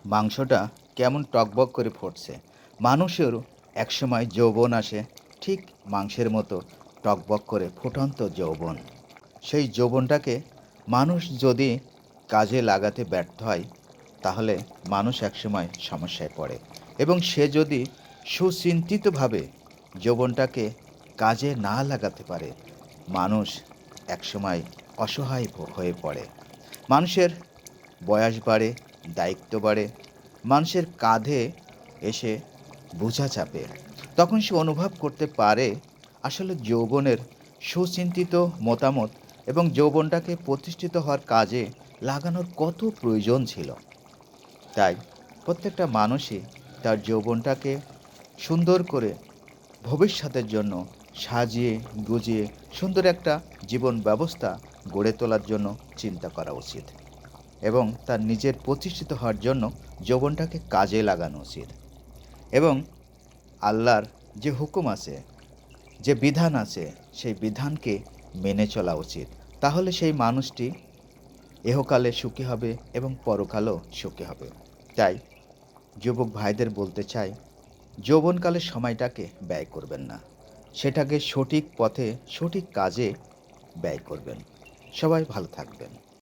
মাংসটা কেমন টকবক করে ফুটছে। মানুষেরও একসময় যৌবন আসে, ঠিক মাংসের মতো টকবক করে ফুটন্ত যৌবন। সেই যৌবনটাকে মানুষ যদি কাজে লাগাতে ব্যর্থ হয়, তাহলে মানুষ একসময় সমস্যায় পড়ে। এবং সে যদি সুচিন্তিতভাবে যৌবনটাকে কাজে না লাগাতে পারে, মানুষ একসময় অসহায় হয়ে পড়ে। মানুষের বয়স বাড়ে, দায়িত্ব বাড়ে, মানুষের কাঁধে এসে বোঝা চাপে। তখন সে অনুভব করতে পারে আসলে যৌবনের সুচিন্তিত মতামত এবং যৌবনটাকে প্রতিষ্ঠিত হওয়ার কাজে লাগানোর কত প্রয়োজন ছিল। তাই প্রত্যেকটা মানুষই তার যৌবনটাকে সুন্দর করে ভবিষ্যতের জন্য সাজিয়ে গুজিয়ে সুন্দর একটা জীবন ব্যবস্থা গড়ে তোলার জন্য চিন্তা করা উচিত এবং তার নিজের প্রতিষ্ঠিত হওয়ার জন্য যৌবনটাকে কাজে লাগানো উচিত এবং আল্লাহর যে হুকুম আছে, যে বিধান আছে, সেই বিধানকে মেনে চলা উচিত। তাহলে সেই মানুষটি এহকালে সুখী হবে এবং পরকালেও সুখী হবে। তাই যুবক ভাইদের বলতে চাই, যৌবনকালের সময়টাকে ব্যয় করবেন না। সেটাকে সঠিক পথে, সঠিক কাজে ব্যয় করবেন। সবাই ভালো থাকবেন।